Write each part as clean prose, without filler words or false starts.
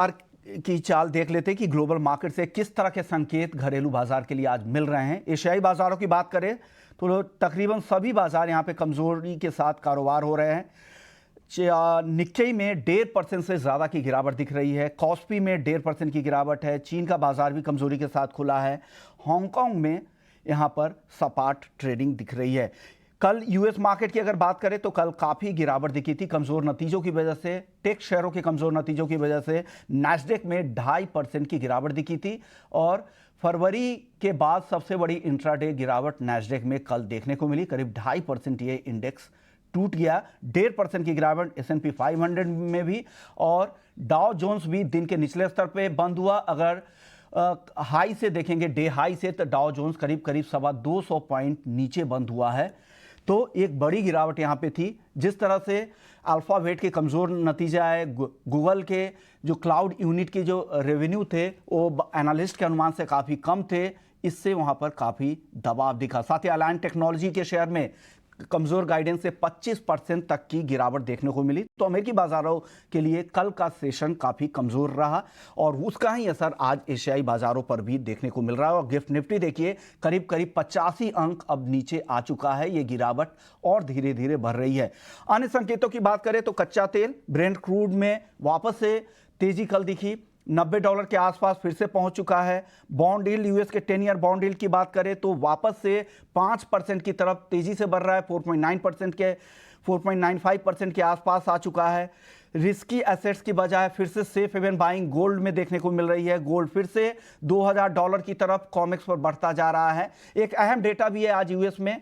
बाजार की चाल देख लेते हैं कि ग्लोबल मार्केट से किस तरह के संकेत घरेलू बाजार के लिए आज मिल रहे हैं। एशियाई बाजारों की बात करें तो तकरीबन सभी बाजार यहां पे कमजोरी के साथ कारोबार हो रहे हैं। निक्केई में 1.5% से ज़्यादा की गिरावट दिख रही है। कॉस्पी में 1.5% की गिरावट है। चीन का बाजार भी कमजोरी के साथ खुला है। हांगकांग में यहाँ पर सपाट ट्रेडिंग दिख रही है। कल यूएस मार्केट की अगर बात करें तो कल काफ़ी गिरावट दिखी थी कमज़ोर नतीजों की वजह से। टेक शेयरों के कमज़ोर नतीजों की वजह से नैस्डैक में 2.5% की गिरावट दिखी थी और फरवरी के बाद सबसे बड़ी इंट्राडे गिरावट नैस्डैक में कल देखने को मिली। करीब 2.5% ये इंडेक्स टूट गया। 1.5% की गिरावट S&P 500 में भी और डाउ जोन्स भी दिन के निचले स्तर पे बंद हुआ। अगर हाई से देखेंगे, डे हाई से, तो डाउ जोन्स करीब 200 पॉइंट नीचे बंद हुआ है। तो एक बड़ी गिरावट यहाँ पे थी। जिस तरह से अल्फाबेट के कमज़ोर नतीजा है, गूगल के जो क्लाउड यूनिट के जो रेवेन्यू थे वो एनालिस्ट के अनुमान से काफ़ी कम थे, इससे वहाँ पर काफ़ी दबाव दिखा। साथ ही अलायन टेक्नोलॉजी के शेयर में कमज़ोर गाइडेंस से 25% तक की गिरावट देखने को मिली। तो अमेरिकी बाजारों के लिए कल का सेशन काफ़ी कमज़ोर रहा और उसका ही असर आज एशियाई बाजारों पर भी देखने को मिल रहा है। और गिफ्ट निफ्टी देखिए करीब 85 अंक अब नीचे आ चुका है। ये गिरावट और धीरे धीरे बढ़ रही है। अन्य संकेतों की बात करें तो कच्चा तेल ब्रेंट क्रूड में वापस से तेजी कल दिखी। $90 के आसपास फिर से पहुंच चुका है। बॉन्ड यील्ड, यूएस के 10 ईयर बॉन्ड यील्ड की बात करें तो वापस से 5% की तरफ तेजी से बढ़ रहा है। 4.95% के आसपास आ चुका है। रिस्की एसेट्स की बजाय फिर से सेफ हेवन बाइंग गोल्ड में देखने को मिल रही है। गोल्ड फिर से $2000 की तरफ कॉमेक्स पर बढ़ता जा रहा है। एक अहम डेटा भी है आज यूएस में।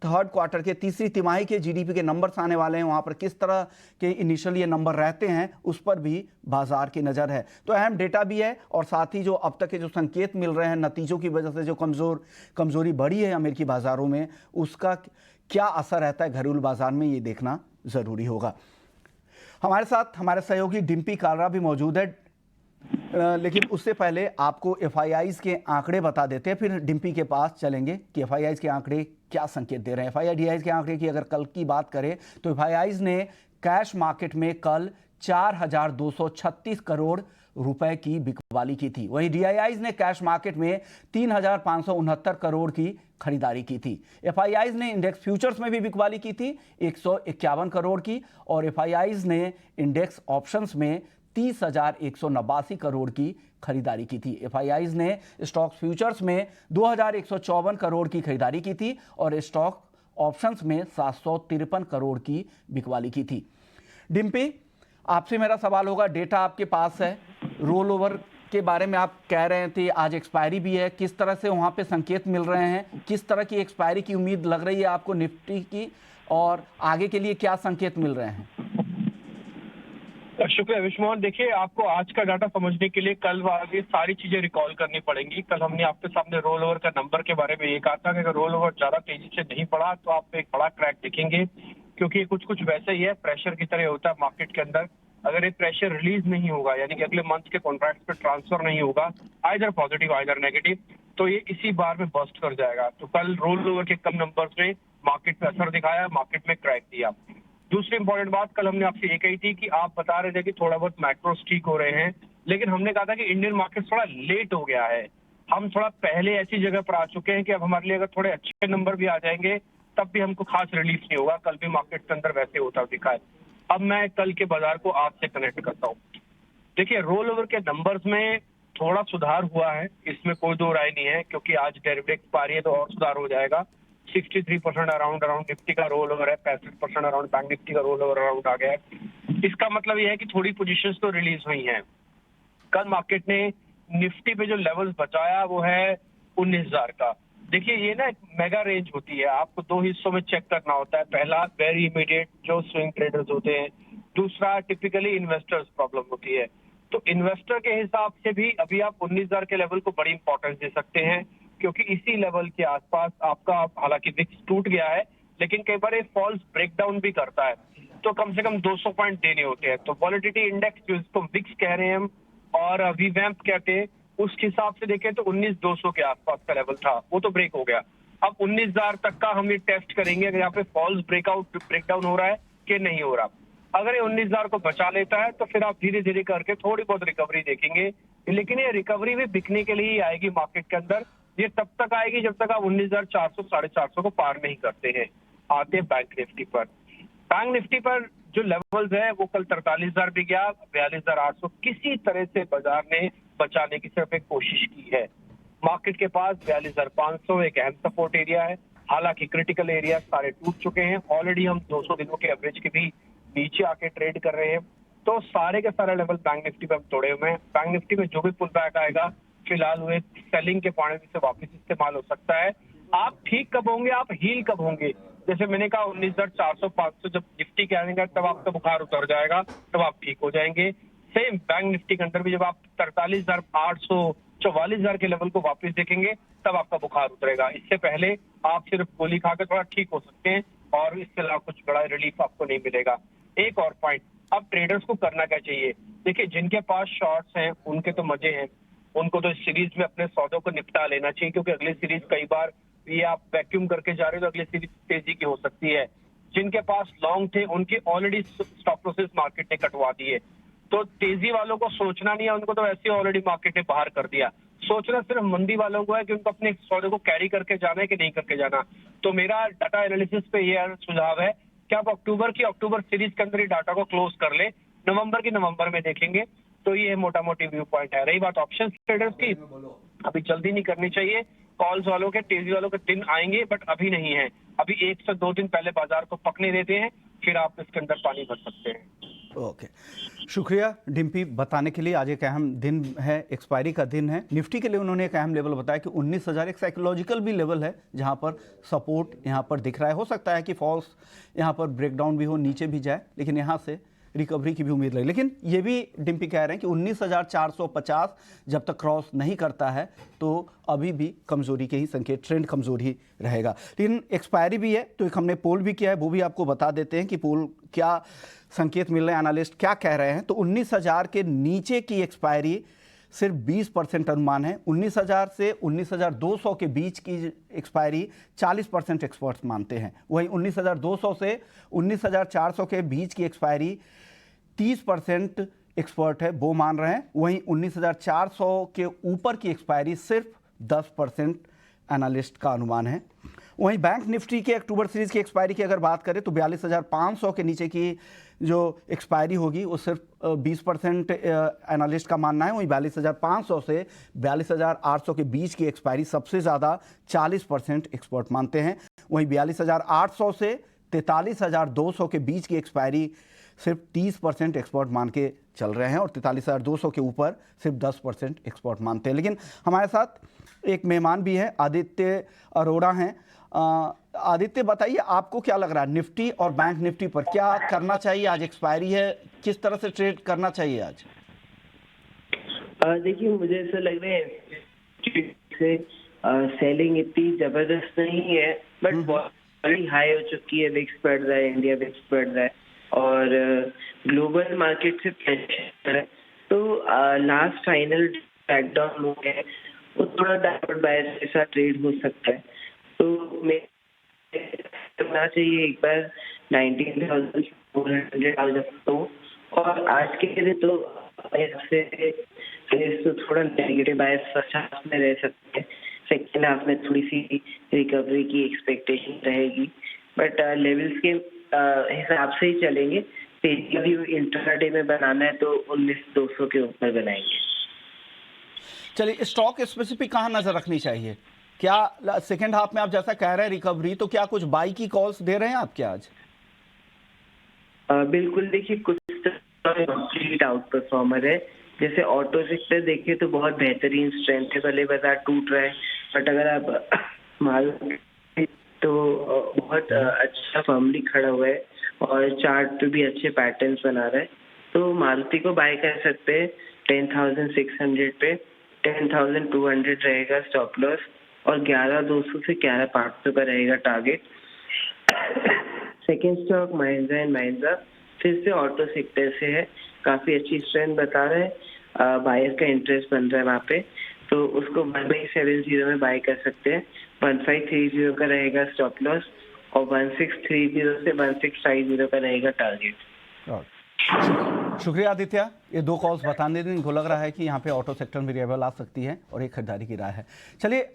थर्ड क्वार्टर के तीसरी तिमाही के जीडीपी के नंबर्स आने वाले हैं। वहां पर किस तरह के इनिशियल ये नंबर रहते हैं उस पर भी बाजार की नज़र है। तो अहम डेटा भी है और साथ ही जो अब तक के जो संकेत मिल रहे हैं नतीजों की वजह से जो कमज़ोरी बढ़ी है अमेरिकी बाजारों में, उसका क्या असर रहता है घरेलू बाजार में, ये देखना ज़रूरी होगा। हमारे साथ हमारे सहयोगी डिम्पी कालरा भी मौजूद है, लेकिन उससे पहले आपको एफआईआईज के आंकड़े बता देते हैं, फिर डिम्पी के पास चलेंगे कि एफआईआईज के आंकड़े क्या संकेत दे रहे हैं। एफआईआईज के आंकड़े की अगर कल की बात करें तो एफआईआईज ने कैश मार्केट में कल 4236 करोड़ रुपए की बिकवाली की थी। वहीं डीआईआईज ने कैश मार्केट में 3569 करोड़ की खरीदारी की थी। एफआईआईज ने इंडेक्स फ्यूचर्स में भी बिकवाली की थी 151 करोड़ की और एफआईआईज ने इंडेक्स ऑप्शंस में 30,189 करोड़ की खरीदारी की थी। एफआईआईज ने स्टॉक फ्यूचर्स में 2154 करोड़ की खरीदारी की थी और स्टॉक ऑप्शंस में 753 करोड़ की बिकवाली की थी। डिम्पी, आपसे मेरा सवाल होगा, डेटा आपके पास है, रोल ओवर के बारे में आप कह रहे थे आज एक्सपायरी भी है, किस तरह से वहां पे संकेत मिल रहे हैं, किस तरह की एक्सपायरी की उम्मीद लग रही है आपको निफ्टी की और आगे के लिए क्या संकेत मिल रहे हैं? शुक्रिया विश्वमोहन। देखिए, आपको आज का डाटा समझने के लिए कल वाली सारी चीजें रिकॉल करनी पड़ेंगी। कल हमने आपके सामने रोल ओवर का नंबर के बारे में ये कहा था कि अगर रोल ओवर ज्यादा तेजी से नहीं बढ़ा तो आप एक बड़ा क्रैक देखेंगे, क्योंकि कुछ वैसे ही है, प्रेशर की तरह होता है मार्केट के अंदर। अगर एक प्रेशर रिलीज नहीं होगा, यानी कि अगले मंथ के कॉन्ट्रैक्ट पे ट्रांसफर नहीं होगा, आइदर पॉजिटिव आइदर नेगेटिव, तो ये इसी बार में बस्ट कर जाएगा। तो कल रोल ओवर के कम नंबर्स ने मार्केट पे असर दिखाया, मार्केट में क्रैक दिया। दूसरी इंपॉर्टेंट बात कल हमने आपसे ये कही थी कि आप बता रहे थे कि थोड़ा बहुत मैक्रोस ठीक हो रहे हैं, लेकिन हमने कहा था कि इंडियन मार्केट थोड़ा लेट हो गया है। हम थोड़ा पहले ऐसी जगह पर आ चुके हैं कि अब हमारे लिए अगर थोड़े अच्छे नंबर भी आ जाएंगे तब भी हमको खास रिलीफ नहीं होगा। कल भी मार्केट के अंदर वैसे होता दिखा है। अब मैं कल के बाजार को आज से कनेक्ट करता हूँ। देखिए, रोल ओवर के नंबर्स में थोड़ा सुधार हुआ है, इसमें कोई दो राय नहीं है, क्योंकि आज डेरिवेटिव एक्सपायरी है तो और सुधार हो जाएगा। 63% अराउंड निफ्टी का रोल ओवर है, 65% अराउंड बैंक निफ्टी का रोल ओवर अराउंड आ गया है। इसका मतलब यह है कि थोड़ी पोजीशंस तो रिलीज हुई हैं। कल मार्केट ने निफ्टी पे जो लेवल्स बचाया वो है 19,000 का। देखिए, ये ना एक मेगा रेंज होती है, आपको दो हिस्सों में चेक करना होता है। पहला वेरी इमीडिएट जो स्विंग ट्रेडर्स होते हैं, दूसरा टिपिकली इन्वेस्टर्स प्रॉब्लम होती है। तो इन्वेस्टर के हिसाब से भी अभी आप 19,000 के लेवल को बड़ी इंपॉर्टेंस दे सकते हैं, क्योंकि इसी लेवल के आसपास आपका, हालांकि विक्स टूट गया है लेकिन कई बार ये फॉल्स ब्रेकडाउन भी करता है, तो कम से कम 200 पॉइंट देने होते हैं। तो वॉलेटिलिटी इंडेक्स जिसको विक्स कह रहे हैं हम और वीवैम्प कहते हैं, उस हिसाब से देखें तो 19,200 के आसपास का लेवल था, वो तो ब्रेक हो गया। अब 19,000 तक का हम ये टेस्ट करेंगे अगर यहाँ पे फॉल्स ब्रेकडाउन हो रहा है कि नहीं हो रहा। अगर ये 19,000 को बचा लेता है तो फिर आप धीरे धीरे करके थोड़ी बहुत रिकवरी देखेंगे, लेकिन ये रिकवरी भी बिकने के लिए ही आएगी मार्केट के अंदर। ये तब तक आएगी जब तक आप 19,400 450 को पार नहीं करते हैं। आते हैं बैंक निफ्टी पर। बैंक निफ्टी पर जो लेवल्स है वो कल 43,000 भी गया, 42,800 किसी तरह से बाजार ने बचाने की सिर्फ एक कोशिश की है। मार्केट के पास 42,500 एक अहम सपोर्ट एरिया है। हालांकि क्रिटिकल एरिया सारे टूट चुके हैं। ऑलरेडी हम 200 दिनों के एवरेज के भी नीचे आके ट्रेड कर रहे हैं। तो सारे के सारे लेवल बैंक निफ्टी पे हम तोड़े हुए हैं। बैंक निफ्टी में जो भी पुल बैक आएगा फिलहाल वो एक सेलिंग के पॉइंट से वापस इस्तेमाल हो सकता है। आप ठीक कब होंगे, आप हील कब होंगे? जैसे मैंने कहा 19,400 500 जब निफ्टी के आएंगे तब आपका बुखार उतर जाएगा, तब आप ठीक हो जाएंगे। सेम बैंक निफ्टी के अंदर भी जब आप 43,800 44,000 के लेवल को वापस देखेंगे तब आपका बुखार उतरेगा। इससे पहले आप सिर्फ गोली खाकर थोड़ा ठीक हो सकते हैं और इसके अलावा कुछ बड़ा रिलीफ आपको नहीं मिलेगा। एक और पॉइंट, अब ट्रेडर्स को करना क्या चाहिए? देखिए, जिनके पास शॉर्ट्स हैं उनके तो मजे हैं, उनको तो इस सीरीज में अपने सौदों को निपटा लेना चाहिए, क्योंकि अगली सीरीज कई बार ये आप वैक्यूम करके जा रहे हो तो अगली सीरीज तेजी की हो सकती है। जिनके पास लॉन्ग थे उनके ऑलरेडी स्टॉप लॉसेस मार्केट ने कटवा दिए, तो तेजी वालों को सोचना नहीं है, उनको तो वैसे ही ऑलरेडी मार्केट ने बाहर कर दिया। सोचना सिर्फ मंदी वालों को है कि उनको अपने सौदे को कैरी करके जाना है कि नहीं करके जाना। तो मेरा डाटा एनालिसिस पे ये सुझाव है कि आप अक्टूबर सीरीज के अंदर ही डाटा को क्लोज कर ले, नवंबर में देखेंगे। तो ये मोटा मोटी व्यू पॉइंट है। रही बात ऑप्शन ट्रेडर्स की, अभी जल्दी नहीं करनी चाहिए। कॉल्स वालों के, तेजी वालों के दिन आएंगे, बट अभी नहीं है। अभी 1 से 2 दिन पहले बाजार को पकने देते हैं, फिर आप इसके अंदर पानी भर सकते हैं। ओके, शुक्रिया डिम्पी बताने के लिए। आज एक अहम दिन है, एक्सपायरी का दिन है। निफ्टी के लिए उन्होंने एक अहम लेवल बताया कि 19,000 एक साइकोलॉजिकल भी लेवल है जहां पर सपोर्ट यहां पर दिख रहा है। हो सकता है कि फॉल्स यहां पर ब्रेकडाउन भी हो, नीचे भी जाए, लेकिन यहां से रिकवरी की भी उम्मीद रही। लेकिन ये भी डिम्पी कह रहे हैं कि 19,450 जब तक क्रॉस नहीं करता है तो अभी भी कमजोरी के ही संकेत, ट्रेंड कमजोर ही रहेगा। लेकिन एक्सपायरी भी है, तो एक हमने पोल भी किया है, वो भी आपको बता देते हैं कि पोल क्या संकेत मिल रहे हैं, एनालिस्ट क्या कह रहे हैं। तो 19,000 के नीचे की एक्सपायरी सिर्फ 20% अनुमान है। 19,000 से 19,200 के बीच की एक्सपायरी 40% एक्सपर्ट्स मानते हैं। वहीं 19,200 से 19,400 के बीच की एक्सपायरी 30% एक्सपर्ट है, वो मान रहे हैं। वहीं 19,400 के ऊपर की एक्सपायरी सिर्फ 10% एनालिस्ट का अनुमान है। वहीं बैंक निफ्टी के अक्टूबर सीरीज की एक्सपायरी की अगर बात करें तो 42,500 के नीचे की जो एक्सपायरी होगी वो सिर्फ 20% एनालिस्ट का मानना है। वहीं 42,500 से 42,800 के बीच की एक्सपायरी सबसे ज़्यादा 40% एक्सपर्ट मानते हैं। वहीं 42,800 से 43,200 के बीच की एक्सपायरी सिर्फ 30% एक्सपर्ट मान के चल रहे हैं और 43,200 के ऊपर सिर्फ 10% एक्सपर्ट मानते हैं। लेकिन हमारे साथ एक मेहमान भी हैं, आदित्य अरोड़ा हैं। आदित्य, बताइए आपको क्या लग रहा है निफ्टी और बैंक निफ्टी पर क्या करना चाहिए? आज एक्सपायरी है, किस तरह से ट्रेड करना चाहिए आज? देखिए, मुझे ऐसा लग रहा है सेलिंग इतनी जबरदस्त नहीं है, बट बहुत बड़ी हाई हो चुकी है। विक्स बढ़ रहा है, इंडिया विक्स बढ़ रहा है और ग्लोबल मार्केट से प्रेशर है। तो लास्ट फाइनल बैकडाउन हो गया, वो थोड़ा डाउनवर्ड बायस जैसा ट्रेड हो सकता है। तो मैं करना चाहिए एक बार 19,400 तो, और आज के दिन तो थोड़ा नेगेटिव बायस फर्स्ट हाफ में रह सकते हैं, सेकेंड हाफ में थोड़ी सी रिकवरी की एक्सपेक्टेशन रहेगी, बट लेवल्स के हिसाब से ही चलेंगे। तेजी भी इंट्राडे में बनाना है तो 19,200 के ऊपर बनाएंगे। चलिए, स्टॉक स्पेसिफिक कहाँ नजर रखनी चाहिए? क्या सेकेंड हाफ में आप जैसा कह रहे हैं रिकवरी, तो क्या कुछ बाई की कॉल्स दे रहे हैं आप क्या आज? बिल्कुल, देखिए कुछ कंप्लीट आउट परफॉर्मर है। जैसे ऑटो सेक्टर देखिए तो बहुत बेहतरीन स्ट्रेंथ है, भले बाजार टूट रहा है, बट अगर आप माल तो बहुत अच्छा फर्मली खड़ा हुआ है और चार्ट पे भी अच्छे पैटर्न्स बना रहा है। तो मारुति को बाय कर सकते हैं 10,600 पे। 10,200 रहेगा स्टॉप लॉस और 11,200 से 11,500 का रहेगा target. Second stock Mahindra and Mahindra, फिर से ऑटो सेक्टर से है, काफी अच्छी स्ट्रेंथ बता रहा है, बायर का इंटरेस्ट बन रहा है वहाँ पे, तो उसको 1,570 में बाय कर सकते हैं। 1,530 का रहेगा स्टॉप लॉस और 1,630 से 1,650 का रहेगा टारगेट। शुक्रिया आदित्य। ये 2 कॉल्स बताने दिन इनको लग रहा है कि यहाँ पे ऑटो सेक्टर में रिवाइवल आ सकती है और एक खरीदारी की राय है। चलिए